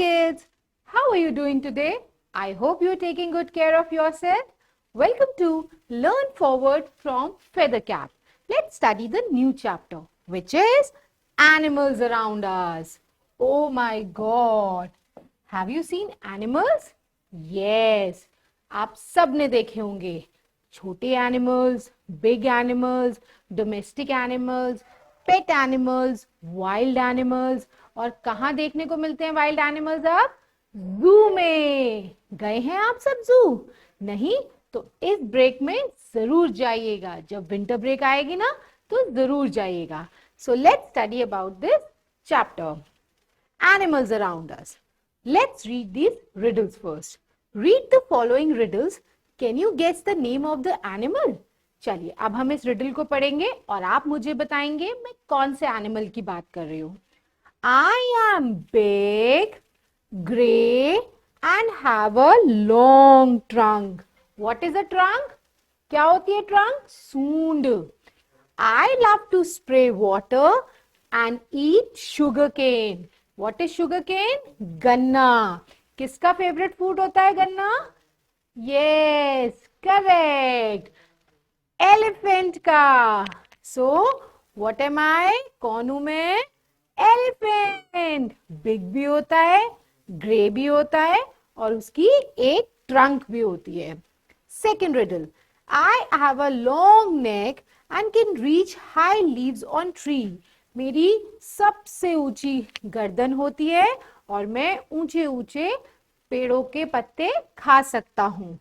kids! How are you doing today? I hope you're taking good care of yourself. Welcome to Learn Forward from Feathercap. Let's study the new chapter, which is Animals Around Us. Oh my God! Have you seen animals? Yes, आप सब ने देखे होंगे. छोटे animals, big animals, domestic animals, pet animals, wild animals. और कहाँ देखने को मिलते हैं वाइल्ड एनिमल्स? आप जू में गए हैं? आप सब जू नहीं तो इस ब्रेक में जरूर जाइएगा. जब विंटर ब्रेक आएगी ना तो जरूर जाइएगा. So let's study about this chapter, animals around us. Let's read these riddles first. Read the following riddles. Can you guess the name of the animal? चलिए अब हम इस रिडल को पढ़ेंगे और आप मुझे बताएंगे मैं कौन से एनिमल की बात कर रही हूँ. I am big, gray and have a long trunk. What is a trunk? क्या होती है trunk? सूंड. I love to spray water and eat sugarcane. What is sugarcane? गन्ना. किसका फेवरेट फूड होता है गन्ना? Yes, correct. Elephant का. So, what am I? कौन हूं मैं? Elephant. Big भी होता है, ग्रे भी होता है और उसकी एक ट्रंक भी होती है. Second riddle. I have a long neck and can reach high leaves on tree. मेरी सबसे ऊंची गर्दन होती है और मैं ऊंचे ऊंचे पेड़ों के पत्ते खा सकता हूँ.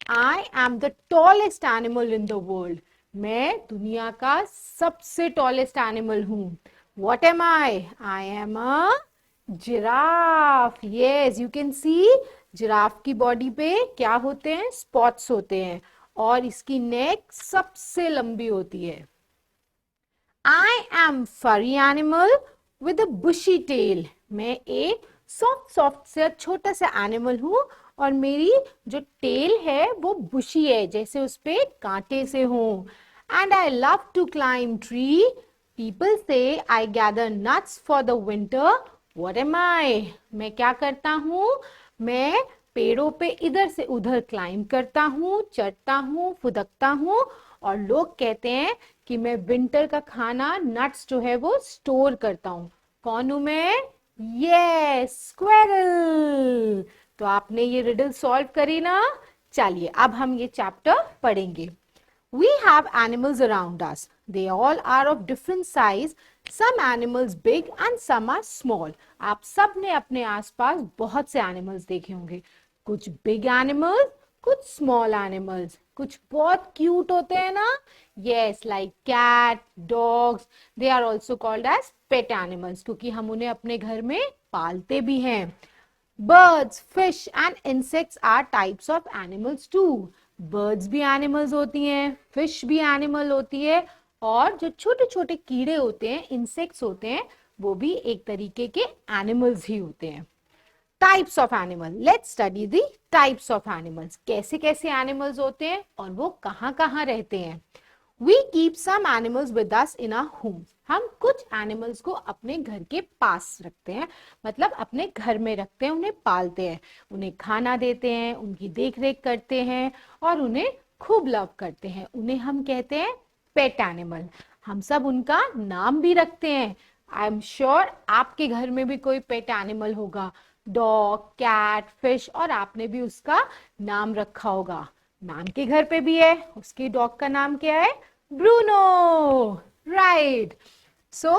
I am the tallest animal in the world. मैं दुनिया का सबसे tallest animal हूँ. What am I? I am a giraffe. Yes, you can see giraffe की बॉडी पे क्या होते हैं? स्पॉट्स होते हैं और इसकी नेक सबसे लंबी होती है. I am furry animal with a bushy tail. मैं एक सॉफ्ट से छोटा सा एनिमल हूँ और मेरी जो टेल है वो बुशी है, जैसे उस पे कांटे से हो. And I love to climb tree. People say I gather nuts for the winter. What am I? मैं क्या करता हूँ? मैं पेड़ों पे इधर से उधर क्लाइंब करता हूँ, चढ़ता हूँ, फुदकता हूँ और लोग कहते हैं कि मैं विंटर का खाना नट्स जो है वो स्टोर करता हूँ. कौन हूं मैं? Yes, squirrel. तो आपने ये रिडल सॉल्व करी ना. चलिए अब हम ये चैप्टर पढ़ेंगे. We have animals around us. They all are of different size. Some animals big and some are small. आप सब ने अपने आसपास बहुत से एनिमल्स देखे होंगे. कुछ बिग एनिमल्स, कुछ स्मॉल एनिमल्स. कुछ बहुत क्यूट होते हैं ना. Yes, like cat, dogs. They are also called as pet animals क्योंकि हम उन्हें अपने घर में पालते भी हैं. Birds, fish and insects are types of animals too. Birds भी एनिमल्स होती हैं, फिश भी एनिमल होती है और जो छोटे छोटे कीड़े होते हैं, इंसेक्ट्स होते हैं, वो भी एक तरीके के एनिमल्स ही होते हैं. Types of animal. Let's study the types of animals. कैसे कैसे एनिमल्स होते हैं और वो कहाँ कहाँ रहते हैं. We keep some animals with us in our homes. हम कुछ एनिमल्स को अपने घर के पास रखते हैं, मतलब अपने घर में रखते हैं, उन्हें पालते हैं, उन्हें खाना देते हैं, उनकी देख रेख करते हैं और उन्हें खूब लव करते हैं. उन्हें हम कहते हैं पेट एनिमल. हम सब उनका नाम भी रखते हैं. आई एम श्योर आपके घर में भी कोई पेट एनिमल होगा, डॉग, कैट, फिश, और आपने भी उसका नाम रखा होगा. मैम के घर पे भी है. उसके डॉग का नाम क्या है? Bruno. Right. So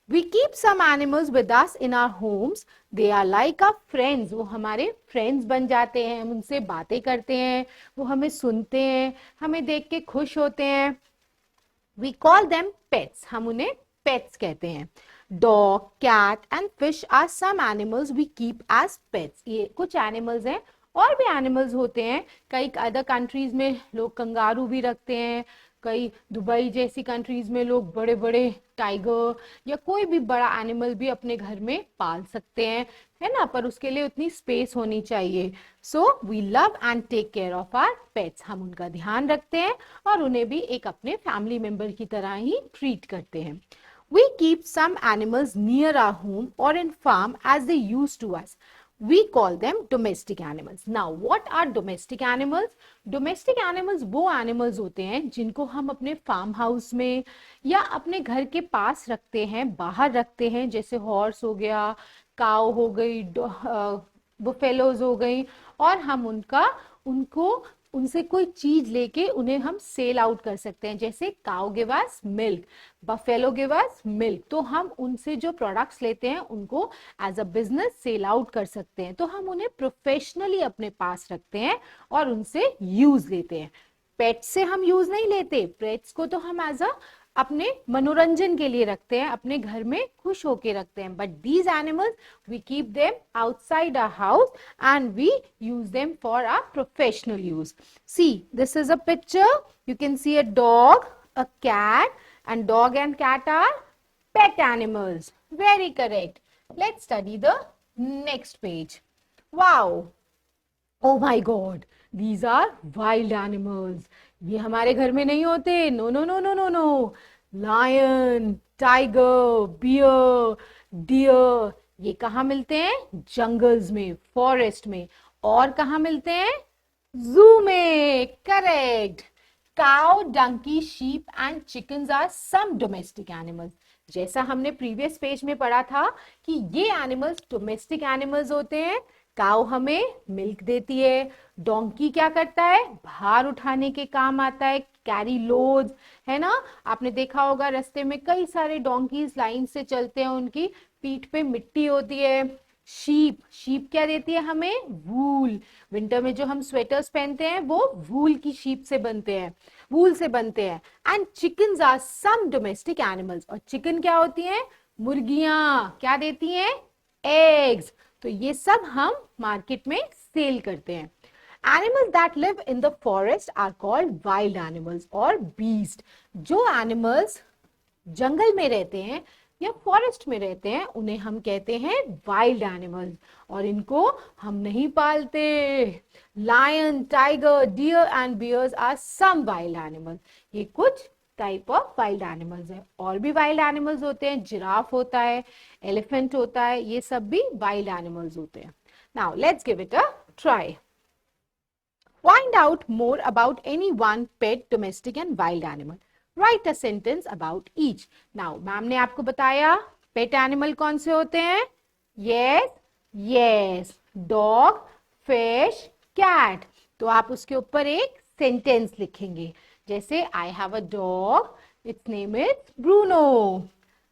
we keep some animals with us in our homes. They are like our friends. वो हमारे फ्रेंड्स बन जाते हैं. हम उनसे बातें करते हैं, वो हमें सुनते हैं, हमें देख के खुश होते हैं. We call them pets. हम उन्हें पेट्स कहते हैं. Dog, cat and fish are some animals we keep as pets. ये कुछ एनिमल्स हैं. और भी एनिमल्स होते हैं. कई अदर कंट्रीज में लोग कंगारू भी रखते हैं. कई दुबई जैसी कंट्रीज में लोग बड़े बड़े टाइगर या कोई भी बड़ा एनिमल भी अपने घर में पाल सकते हैं, है ना. पर उसके लिए उतनी स्पेस होनी चाहिए. So we love and take care of our pets. हम उनका ध्यान रखते हैं और उन्हें भी एक अपने फैमिली मेंबर की तरह ही ट्रीट करते हैं. We keep some animals near our home or in farm as they used to us. we call them domestic animals. Now what are domestic animals? Domestic animals वो animals होते हैं जिनको हम अपने फार्म हाउस में या अपने घर के पास रखते हैं, बाहर रखते हैं, जैसे हॉर्स हो गया, काव हो गई, बुफेलोज हो गई, और हम उनको उनसे कोई चीज लेके उन्हें हम सेल आउट कर सकते हैं, जैसे cow give us milk, buffalo give us milk, तो हम उनसे जो प्रोडक्ट्स लेते हैं उनको as a business sell out कर सकते हैं, तो हम उन्हें प्रोफेशनली अपने पास रखते हैं और उनसे यूज लेते हैं। पेट से हम यूज नहीं लेते, पेट्स को तो हम एज अ अपने मनोरंजन के लिए रखते हैं, अपने घर में खुश होके रखते हैं, but these animals we keep them outside our house and we use them for our professional use. See, this is a picture. You can see a dog, a cat, and dog and cat are pet animals. Very correct. Let's study the next page. Wow. Oh my God. These are wild animals. ये हमारे घर में नहीं होते. No, no, no, no, no, no. Lion, tiger, bear, deer. ये कहाँ मिलते हैं? जंगल्स में, फॉरेस्ट में। और कहाँ मिलते हैं? जू में। Correct. Cow, donkey, sheep and chickens are some domestic animals. जैसा हमने प्रीवियस पेज में पढ़ा था कि ये एनिमल्स डोमेस्टिक एनिमल्स होते हैं। काउ हमें मिल्क देती है, डोंकी क्या करता है? भार उठाने के काम आता है, कैरी लोड्स, है ना। आपने देखा होगा रास्ते में कई सारे डोंकीज लाइन से चलते हैं, उनकी पीठ पे मिट्टी होती है। शीप क्या देती है हमें? वूल। विंटर में जो हम स्वेटर्स पहनते हैं वो वूल की शीप से बनते हैं, वूल से बनते हैं। And chickens are some domestic animals. और चिकन क्या होती हैं? मुर्गियां। क्या देती हैं? एग्स। तो ये सब हम मार्केट में सेल करते हैं। Animals that live in the forest are called wild animals or beast. जो animals जंगल में रहते हैं या फॉरेस्ट में रहते हैं उन्हें हम कहते हैं वाइल्ड एनिमल्स, और इनको हम नहीं पालते। Lion, tiger, deer and bears are some wild animals. ये कुछ टाइप ऑफ वाइल्ड एनिमल्स है। और भी वाइल्ड एनिमल्स होते हैं, जिराफ होता है, एलिफेंट होता है, ये सब भी वाइल्ड एनिमल्स होते हैं। Now let's give it a try. Find out more about any one pet, domestic and wild animal. Write a sentence about each. Now, ma'am ने आपको बताया पेट एनिमल कौन से होते हैं? Yes, yes, dog, fish, cat. तो आप उसके ऊपर एक सेंटेंस लिखेंगे, जैसे I have a dog, its name is Bruno.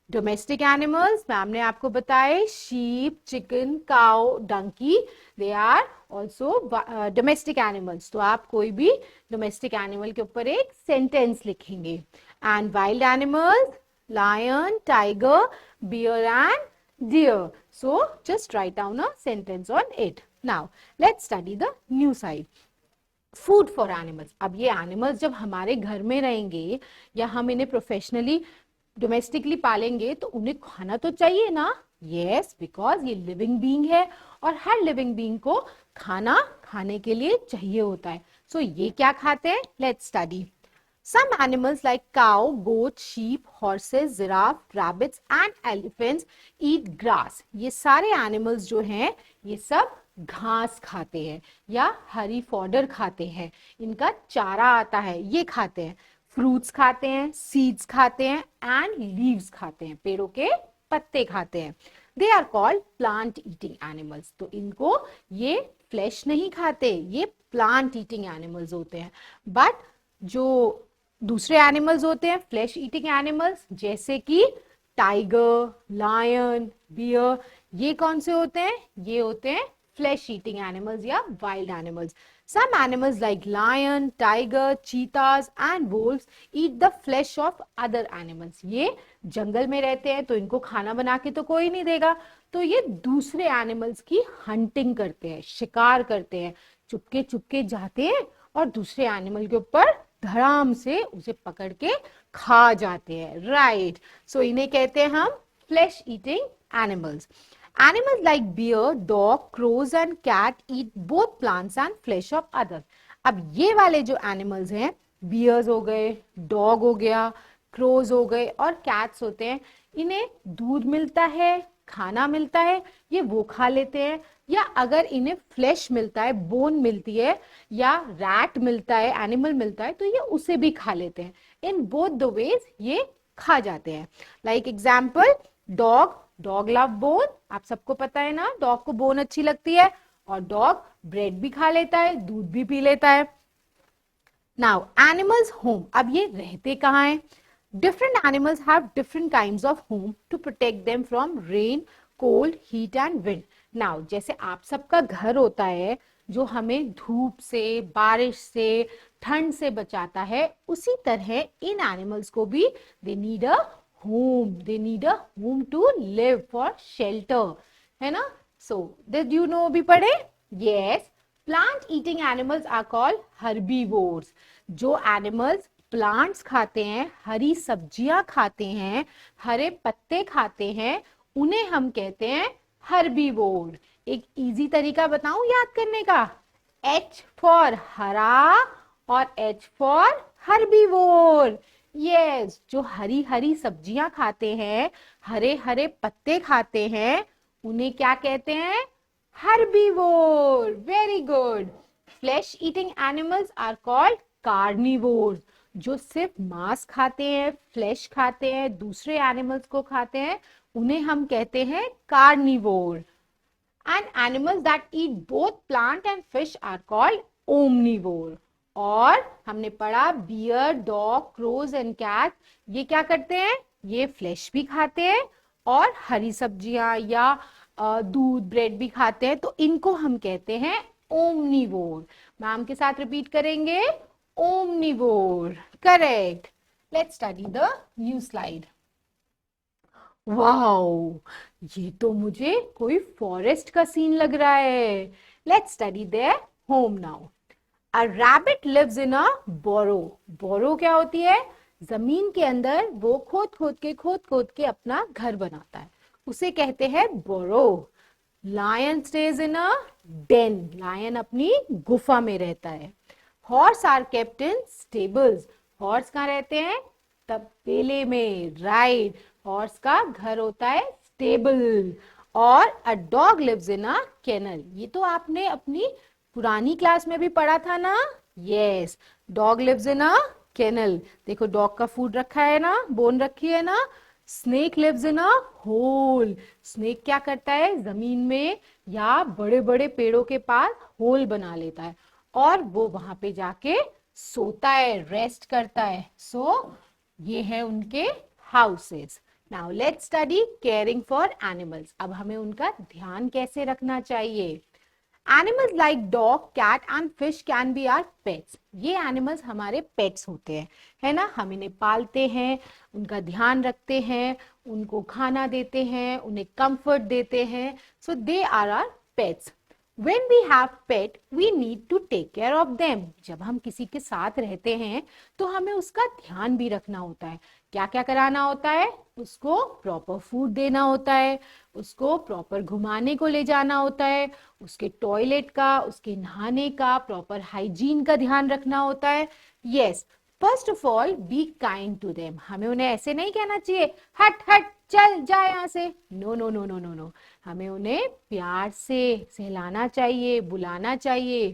Domestic animals ma'am ने आपको बताए sheep, chicken, cow, donkey, they are also domestic animals. तो आप कोई भी डोमेस्टिक एनिमल के ऊपर एक सेंटेंस लिखेंगे। And wild animals, lion, tiger, bear and deer. So just write down a sentence on it. Now let's study the new side, food for animals. अब ये एनिमल्स जब हमारे घर में रहेंगे या हम इन्हें प्रोफेशनली डोमेस्टिकली पालेंगे तो उन्हें खाना तो चाहिए ना। यस, बिकॉज ये लिविंग बीइंग है और हर लिविंग बीइंग को खाना खाने के लिए चाहिए होता है। सो ये क्या खाते हैं? Let's study. Some animals like cow, goat, sheep, horses, giraffe, rabbits and elephants eat grass. ये सारे एनिमल्स जो हैं ये सब घास खाते हैं या हरी फॉडर खाते हैं, इनका चारा आता है, ये खाते हैं। फ्रूट्स खाते हैं, सीड्स खाते हैं एंड लीव्स खाते हैं, पेड़ों के पत्ते खाते हैं। They are called plant eating animals. तो इनको ये फ्लैश नहीं खाते, ये प्लांट ईटिंग एनिमल्स होते हैं। बट जो दूसरे एनिमल्स होते हैं फ्लैश ईटिंग एनिमल्स, जैसे कि टाइगर, लायन, बियर, ये कौन से होते हैं? ये होते हैं flesh eating animals या wild animals. Some animals like lion, tiger, cheetahs and wolves eat the flesh of other animals. ये जंगल में रहते हैं तो इनको खाना बना के तो कोई नहीं देगा, तो ये दूसरे एनिमल्स की हंटिंग करते हैं, शिकार करते हैं, चुपके चुपके जाते हैं और दूसरे एनिमल के ऊपर धड़ाम से उसे पकड़ के खा जाते हैं। राइट, सो इन्हें कहते हैं हम flash eating animals. Animals like bear, dog, crows and cat eat both plants and flesh of others. अब ये वाले जो एनिमल्स हैं, बियर्स हो गए, डॉग हो गया, क्रोज हो गए और कैट्स होते हैं, इन्हें दूध मिलता है, खाना मिलता है ये वो खा लेते हैं, या अगर इन्हें फ्लैश मिलता है, बोन मिलती है, या रैट मिलता है, एनिमल मिलता है, तो ये उसे भी खा लेते हैं। इन बोथ द वेज ये खा जाते हैं। Like example, dog love bone, आप सबको पता है ना, डॉग को बोन अच्छी लगती है, और डॉग ब्रेड भी खा लेता है, दूध भी पी लेता है। नाउ एनिमल्स होम, अब ये रहते कहाँ हैं? Different animals have different kinds of home to protect them from rain, cold, heat and wind. Now जैसे आप सबका घर होता है जो हमें धूप से, बारिश से, ठंड से बचाता है, उसी तरह इन एनिमल्स को भी they need a home to live, for shelter, है ना। सो डिड यू नो, अभी पढ़े? Yes, plant eating animals are called herbivores. जो एनिमल्स प्लांट्स खाते हैं, हरी सब्जियां खाते हैं, हरे पत्ते खाते हैं, उन्हें हम कहते हैं हर्बीवोर। एक इजी तरीका बताऊं याद करने का, H फॉर हरा और H फॉर हर्बीवोर। यस, जो हरी हरी सब्जियां खाते हैं, हरे हरे पत्ते खाते हैं, उन्हें क्या कहते हैं? Herbivore. Very good. Flesh eating animals are called carnivore. जो सिर्फ मांस खाते हैं, फ्लैश खाते हैं, दूसरे एनिमल्स को खाते हैं, उन्हें हम कहते हैं carnivore. And animals that eat both plant and fish are called omnivore. और हमने पढ़ा bear, dog, crows and cat, ये क्या करते हैं? ये फ्लैश भी खाते हैं और हरी सब्जियां या दूध, ब्रेड भी खाते हैं, तो इनको हम कहते हैं ओमनिवोर। मैम के साथ रिपीट करेंगे, omnivore. Correct. Let's study the new slide. Wow, ये तो मुझे कोई फॉरेस्ट का सीन लग रहा है। Let's study their home now. A rabbit lives in a burrow. Burrow क्या होती है? जमीन के अंदर वो खोद खोद के अपना घर बनाता है, उसे कहते हैं burrow. Lion stays in a den. Lion अपनी गुफा में रहता है। Horse are kept in stables. Horse कहाँ रहते हैं? तबेले में। राइट, हॉर्स का घर होता है स्टेबल। और a dog lives in a kennel. ये तो आपने अपनी पुरानी क्लास में भी पढ़ा था ना। Yes, dog lives in a kennel. देखो डॉग का फूड रखा है ना, बोन रखी है ना। Snake lives in a hole. Snake क्या करता है? जमीन में या बड़े बड़े पेड़ों के पास होल बना लेता है और वो वहां पे जाके सोता है, रेस्ट करता है। सो ये है उनके houses. Now let's study caring for animals. अब हमें उनका ध्यान कैसे रखना चाहिए। Animals like dog, cat and fish can be our pets. ये एनिमल्स हमारे पेट्स होते हैं, है ना। हम इन्हें पालते हैं, उनका ध्यान रखते हैं, उनको खाना देते हैं, उन्हें कंफर्ट देते हैं। So they are our pets. When we have pet, we need to take care of them. जब हम किसी के साथ रहते हैं तो हमें उसका ध्यान भी रखना होता है। क्या क्या कराना होता है? उसको प्रॉपर फूड देना होता है, उसको प्रॉपर घुमाने को ले जाना होता है, उसके टॉयलेट का, उसके नहाने का, प्रॉपर हाइजीन का ध्यान रखना होता है। Yes, first of all be kind to them. हमें उन्हें ऐसे नहीं कहना चाहिए हट हट चल जा यहाँ से। No no no no no no, हमें उन्हें प्यार से सहलाना चाहिए, बुलाना चाहिए।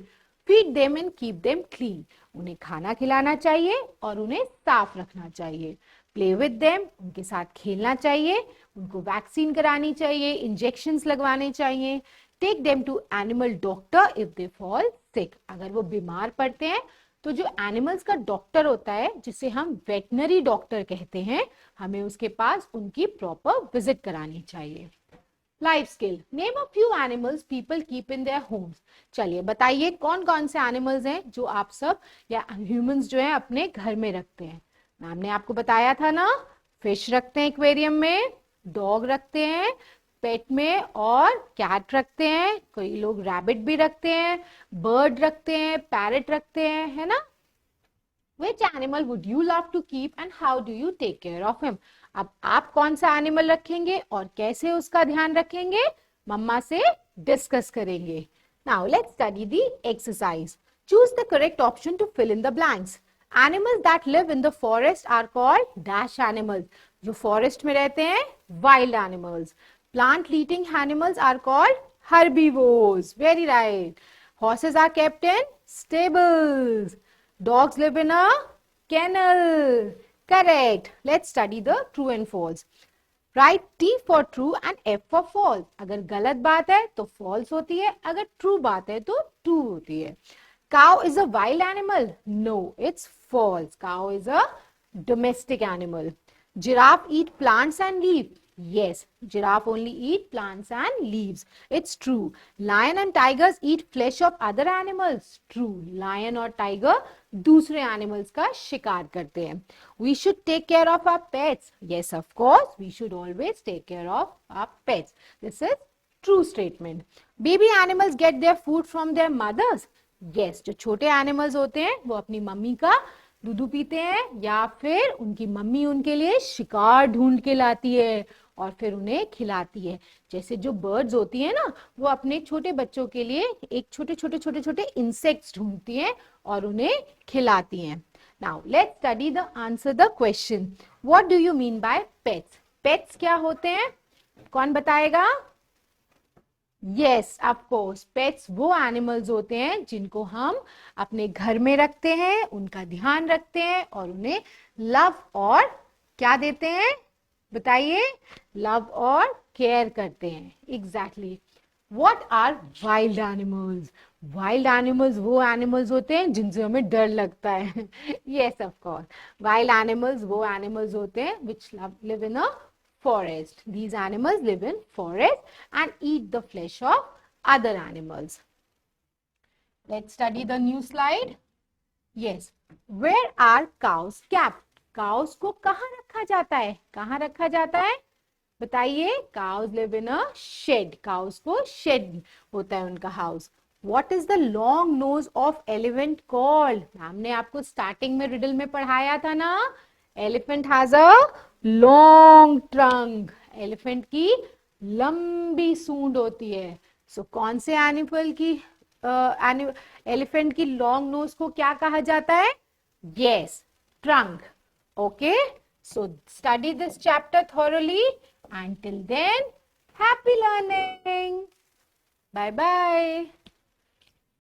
Feed them and keep them clean. उन्हें खाना खिलाना चाहिए और उन्हें साफ रखना चाहिए। प्ले विद देम, उनके साथ खेलना चाहिए, उनको वैक्सीन करानी चाहिए, इंजेक्शंस लगवाने चाहिए। Take them to animal doctor if they fall sick. अगर वो बीमार पड़ते हैं तो जो एनिमल्स का डॉक्टर होता है, जिसे हम वेटनरी डॉक्टर कहते हैं, हमें उसके पास उनकी प्रॉपर विजिट करानी चाहिए। Life skill, name a few animals people keep in their homes. चलिए बताइए कौन कौन से एनिमल्स हैं जो आप सब या ह्यूमंस जो हैं अपने घर में रखते हैं। मैम ने आपको बताया था ना, फिश रखते हैं एक्वेरियम में, डॉग रखते हैं पेट में, और कैट रखते हैं, कोई लोग रैबिट भी रखते हैं, बर्ड रखते हैं, पैरट रखते हैं, है ना। Which animal would you love to keep and how do you take care of him? अब आप कौन सा एनिमल रखेंगे और कैसे उसका ध्यान रखेंगे, मम्मा से डिस्कस करेंगे। Now let's study the exercise. Choose the correct option to fill in the blanks. Animals that live in the forest are called dash animals. जो फॉरेस्ट में रहते हैं, wild animals. Plant eating animals are called herbivores. Very right. Horses are kept in stables. Dogs live in a kennel. Correct. Let's study the true and false. Write T for true and F for false. अगर गलत बात है तो false होती है, अगर true बात है तो true होती है. Cow is a wild animal. No, it's false. Cow is a domestic animal. Giraffe eat plants and leaves. Yes, giraffe only eat plants and leaves. It's true. Lion and tigers eat flesh of other animals. True. Lion और tiger दूसरे animals का शिकार करते हैं. We should take care of our pets. Yes, of course. We should always take care of our pets. This is true statement. Baby animals get their food from their mothers. Yes, जो छोटे animals होते हैं वो अपनी mummy का दूध पीते हैं या फिर उनकी मम्मी उनके लिए शिकार ढूंढ के लाती है और फिर उन्हें खिलाती है. जैसे जो बर्ड्स होती है ना, वो अपने छोटे बच्चों के लिए एक छोटे छोटे छोटे छोटे इंसेक्ट्स ढूंढती हैं और उन्हें खिलाती हैं. Now let's study the answer the question. What do you mean by pets? Pets क्या होते हैं? कौन बताएगा? Yes, of course. पेट्स वो एनिमल्स होते हैं जिनको हम अपने घर में रखते हैं, उनका ध्यान रखते हैं और उन्हें लव और क्या देते हैं? बताइए. लव और केयर करते हैं. Exactly. What are wild animals? Wild animals वो एनिमल्स होते हैं जिनसे हमें डर लगता है. Yes, of course. Wild animals वो एनिमल्स होते हैं which live in a forest. These animals live in forest and eat the flesh of other animals. Let's study the new slide. Yes. Where are cows kept? Cows को कहाँ रखा जाता है? कहाँ रखा जाता है? बताइए. Cows live in a shed. Cows को shed होता है उनका house. What is the long nose of elephant called? Ma'am ने आपको स्टार्टिंग में रिडल में पढ़ाया था ना. Elephant has a long trunk. Elephant की लंबी सूंड होती है. So कौन से एनिमल की एलिफेंट की लॉन्ग नोज को क्या कहा जाता है? Yes, trunk. Okay, so study this chapter thoroughly. Until then, happy learning. Bye bye.